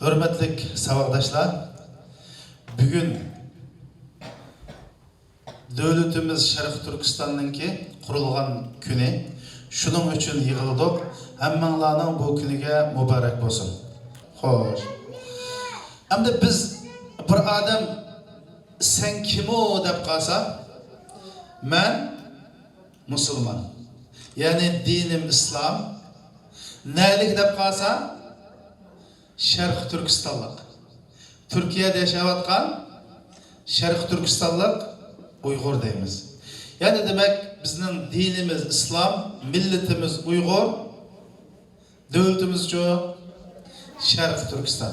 Hürmetlik savakdaşlar, bugün devletimiz Şarkı Türkistan'ınki kurulgan günü, şunun için yığıldık, hemmenlarning bu günüge mübarek olsun. Hoş. Hem de biz bir adam sen kim o dep kalsa, ben Müslüman. Yani dinim İslam. Nelik dep kalsa, Şarkı Türkistanlık. Türkiye'de yaşayatkan Şarkı Türkistanlık Uygur deyimiz. Yani demek bizim dinimiz İslam, milletimiz Uygur, devletimiz şu Şarkı Türkistan.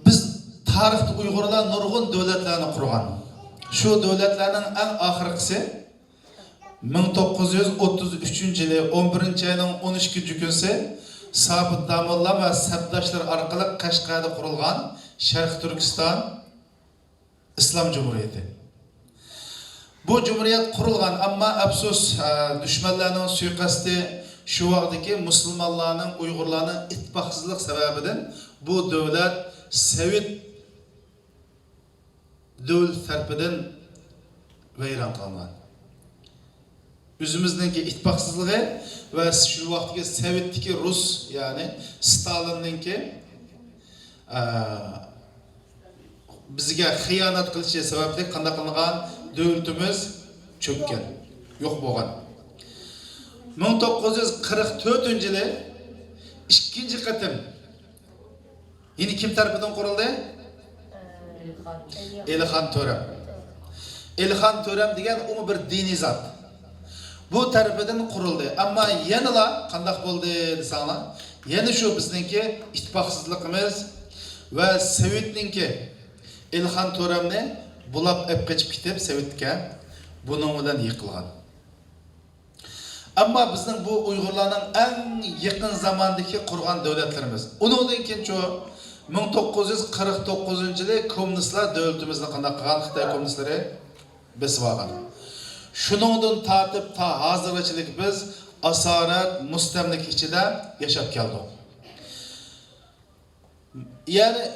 Biz tarihte Uygurlar nurgun devletlerini kurgan. Şu devletlerin en ahirkisi 1933 yılı 11. ayının 12. günü Sabit Damolla ve Sabdaşlar arkalık Kaşgar'da kurulgan Şarkı Türkistan İslam Cumhuriyeti. Bu Cumhuriyet kurulgan ama afsus düşmanlarının suikasti şu vaktaki Müslümanların, Uygurların ittifaqsızlık sebebinden bu devlet Sovet devlet tarafından veyran kılıngan. Özümüzdeki ittifaqsızlığı ve şu vaktaki Sovet'teki Rus yani Stalin'ninki bizge hıyanat kılışı sebeple qanday qılıngan devletimiz çökкен, yok bo'lgan. 1944 yılı ikinci katım yine kim tarafından kuruldu? Elixan Törem. Elixan Törem degan o bir dini zat. Bu tarafından kuruldu. Ama yanıla qanday bo'ldi desanglar, yana şu bizningki ittifaqsızlığımız ve Sovetninki Elixan Töremni bulab ep geçip kitip Sovetga bunun bilan yıkılgan. Ama bizim bu Uygurlarning en yakın zamandaki kurgan devletlerimiz. Onun keyin şu 1949 yılı komünistler devletimizni qanday qilgan Xitoy kommunistlari besib olgan. Şunundan tatip ta hazırlıçılık biz asaret mustamlik içinde yaşap geldik. Yani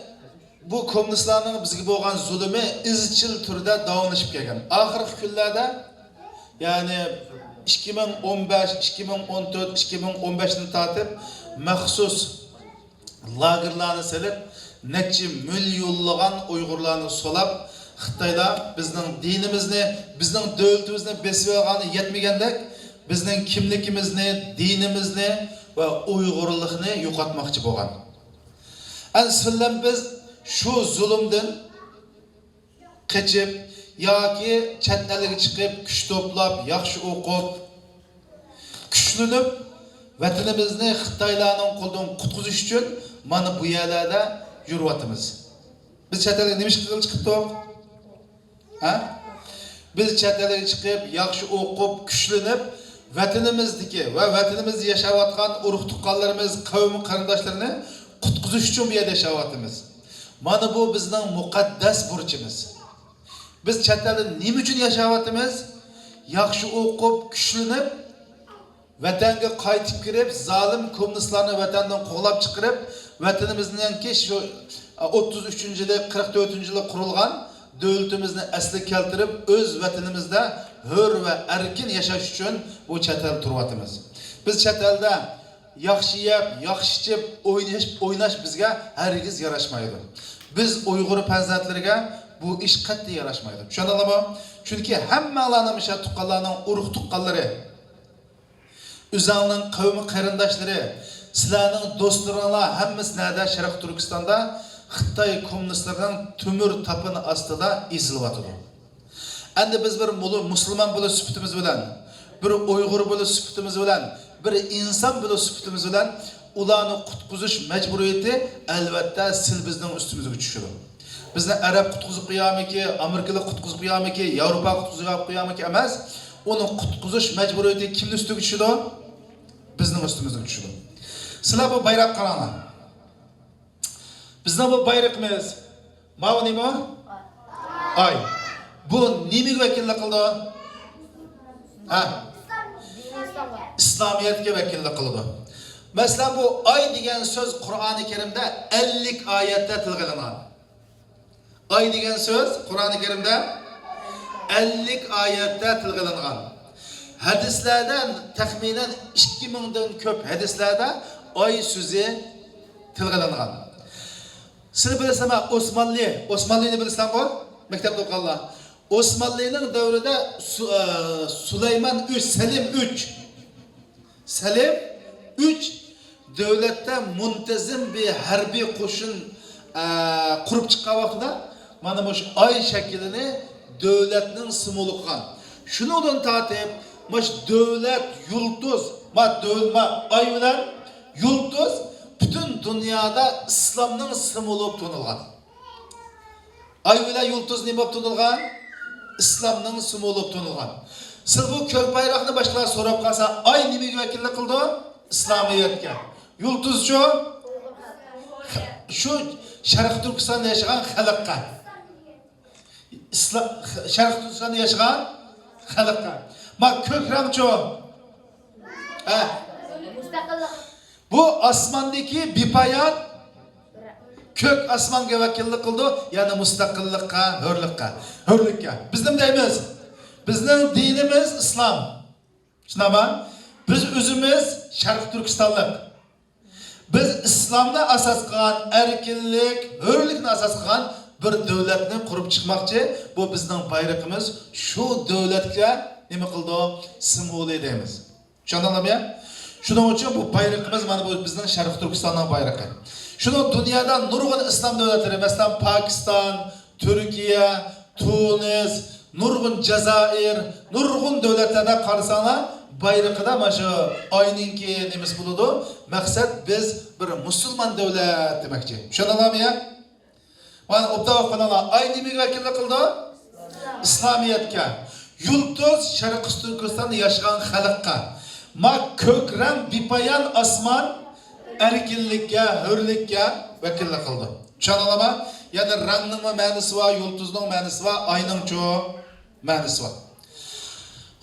bu komünistlerin bizge bo'lgan zulmü izchil turda davomlashib kelgan. Ahirgi kunlarda yani 2015, 2014, 2015'ni tatip maxsus lagerlarni silib, neçe milyonlagan Uygurlarni solab, Xitoyda bizning dinimizni, bizning devletimizni besib olgani yetmagandek, bizning kimligimizni, dinimizni ve Uygurlikni yo'qotmoqchi bo'lgan. Aslında biz şu zulümden kaçıp, yoki chet elga chiqib, kuch to'plab, yaxshi o'qib, kuchlanib, vatanimizni Xitoylarning qo'lidan qutqizish uchun mana bu yerlarda yuribamiz. Biz chet elga nima ish qilib chiqibdik? Ha? Biz chet elga chiqib, yaxshi o'qib, kuchlanib, vatanimizdagi va vatanimizda yashayotgan urug' tuqqanlarimiz, qavm qarindoshlarini qutqizish uchun bu yerda yashayapmiz. Mana bu bizning muqaddas burchimiz. Biz chet elda nima uchun yashayapmiz? Yaxshi o'qib, kuchlanib, vatanga qaytib kirib, zalim kommunistlarni vatandan qo'g'lab chiqarib, vatanimizningki shu 33-yili, 44-yili qurilgan devletimizni asli keltirib, o'z vatanimizda hur va erkin yashash uchun bu chet elda turyapmiz. Biz chet elda yaxshi yeb, yaxshi ichib, o'ynash bizga hargiz yarashmaydi. Biz Uyg'ur farzandlariga bu ish qat'iy yarashmaydi. Tushunadingizmi? Chunki hammalarning o'sha tuqqanlarning urug' tuqqanlari, o'zingning qavmi qarindoshlari, sizlarning do'stlaringlar hammasi nada Sharq Turkistonda Xitoy kommunistlarining tumur tapini ostida ezilyotdi. Endi biz bir musulmon bo'lib sifatimiz bilan, bir Uyg'ur bo'lib sifatimiz bilan, bir inson bo'lib sifatimiz bilan ularni qutqizish majburiyati albatta sil bizning ustimizga tushadi. Bizni Arab qutqizib qo'yamiki, Amerikalik qutqizib qo'yamiki, Yevropa qutqizib qo'yamiki emas, uni qutqizish majburiyati kimning ustiga tushadi? Bizning ustimizga tushadi. Sizlar bu bayroq qaranglar. Bizning bu bayroqimiz mana nima? Ay. Bu nimaga vakillik qildi? Ha? İslamiyetga vakillik qildi. Mesela bu ay degan söz Kur'an-ı Kerim'de 50 ayette tilgalanan. Ay degan söz Kur'an-ı Kerim'de 50 ayette tilgalanan. Hadislerden tahminen 2000'den köp hadislerde ay sözü tilgalanan. Siz bilirsen Osmanlı'yı bilirsen bu? Mektepte okuyanlar. Osmanlı'nın devrinde Süleyman 3, Selim 3. Selim 3 devlette muntazam bir harbiy qo'shin kurup chiqqan vaqtida mana bu ay shaklini devletning simvoli qilgan. Shundan tortib, mana devlet yulduz, ay bilan yulduz bütün dünyada İslam'ның simvoli bo'lib tanilgan. Ay bilan yulduz nima bo'lib tanilgan? İslam'ның simvoli bo'lib tanilgan. Siz bu ko'k bayroqni boshqalar so'rab qolsa, ay nimaga vakillik qildi? İslamiyatga. Yulduz şu Sharq Turkistonda yashagan xalqqa. Sharq Turkistonda yashagan xalqqa. Ma ko'k rangchi. Mustaqillik. Bu osmondagi bepoyon ko'k osmonga vakillik qildi, ya'ni mustaqillikqa, hurlikka. Biz nima deymiz? Bizning dinimiz islom. Shunami? Biz o'zimiz Sharq Turkistonlik. Biz islomni asos qilgan, erkinlik, hurlikni asos qilgan bir davlatni qurib chiqmoqchi. Bu bizning bayrog'imiz. Shu davlatga nima qildi? Simvoli deymiz. Tushundingizmi? Shuning uchun bu bayrog'imiz mana bu bizning Sharq Turkistonning bayrog'i. Shuni dunyoda nurg'un islom davlatlari, masalan Pokiston, Turkiya, Tunis, nurg'un Jazoir, nurg'un davlatlarda qarasanlar, bayrog'ida mana shu oyninki nimiz bo'ladi. Maqsad biz bir musulmon davlat demoqchi. Tushundingizmi? Mana o'taqoqlar ay nimaga vakillik qildi? İslamiyatga. Yulduz Sharq Turkistonda yashagan xalqqa. Ma ko'k rang bepoyon osmon erkinlikka, hurlikka vakillik qildi. Tushundingizmi? Ya'ni rangning ma'nosi va yulduzning ma'nosi va oyning ma'nosi va.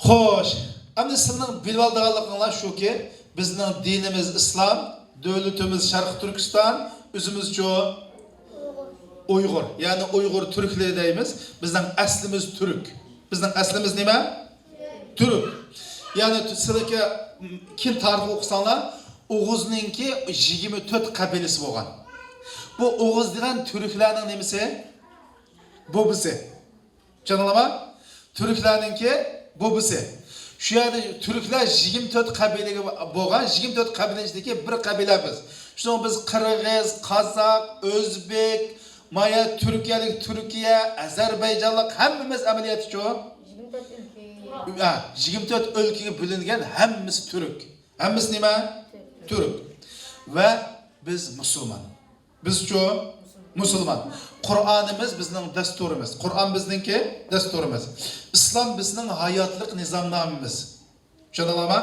Xo'sh, endi sizning bilib olganliginglar shuki, bizning dinimiz islom, davlatimiz Sharq Turkiston, o'zimizcha Uyg'ur, ya'ni Uyg'ur turklar deymiz. Bizning aslimiz turk. Bizning aslimiz nima? Turk. Ya'ni sizlarga kim tarixi o'qisanlar, Oğuzninki 24 qabilasi bo'lgan. Bu Oğuz degan turklarning nimasi? Bobisi. Tushundingizmi? Turklarninki bobisi. Shu yerda turklar 24 qabilaga bo'lgan, 24 qabilaning ichidagi bir qabila biz. Shundan biz Qirg'iz, Qozoq, O'zbek, Maya Turkiyalik, Turkiya, Ozarbayjonlik hammamiz amaliyoti shu. 24 o'lkaga bo'lingan hammamiz turk. Hammamiz nima? Turk. Ve biz musulmon. Biz şu musulmon. Qur'onimiz bizning dasturimiz. Qur'on bizningki dasturimiz. İslam bizning hayotlik nizomnomamiz. Tushundingizmi?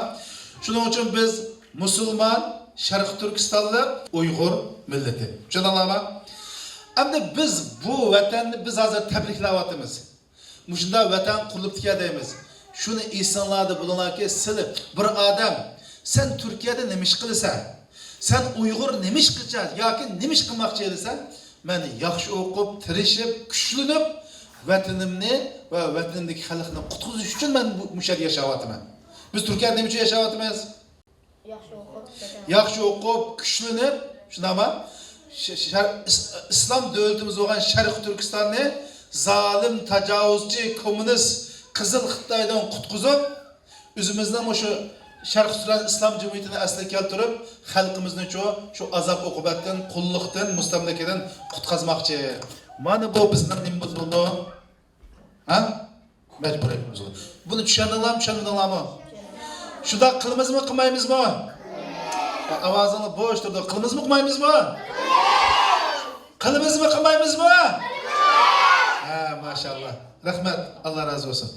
Shuning uchun biz musulmon, Sharq Turkistonlik, Uyg'ur millati. Tushundingizmi? Endi biz bu vatanni biz hozir tabriklayapmiz. Mushunda vatan qurilibdi deymiz. Shuni insonlarda bulanaki silib bir odam sen Türkiye'de nemiş qilsan? Sen Uyg'ur nemiş qilsan yoki nemiş qilmoqchi edisan? Men yaxshi o'qib, tirishib, kuchlanib vatanimni va vatanimdagi xalqni qutqizish uchun men bu yerda yashayapman. Biz Turkiyada nima uchun yashayapmiz? Yaxshi o'qib, kuchlanib, shunami? İslam davlatimiz bo'lgan Sharq Turkistonni zalim, tajovuzchi, kommunist Qizil Xitoydan qutqizib, o'zimizdan o'sha Sharq Turkiston Islom Cumhuriyeti'ni asli keltirib, xalqimizni şu azap uqubatdan, qulluqdan, mustamlakadan qutqazmoqchi. Mana bu bizning nimamiz bo'ldi. Ha? Majburiyatimiz bo'ldi. Buni tushundinglarmi? Shunda qilmizmi, qilmaymizmi? Ovozingni bo'sh turdi. Qilmizmi, qilmaymizmi? Qilmizmi, qilmaymizmi? Ha, maşallah. Rahmat. Allah razı olsun.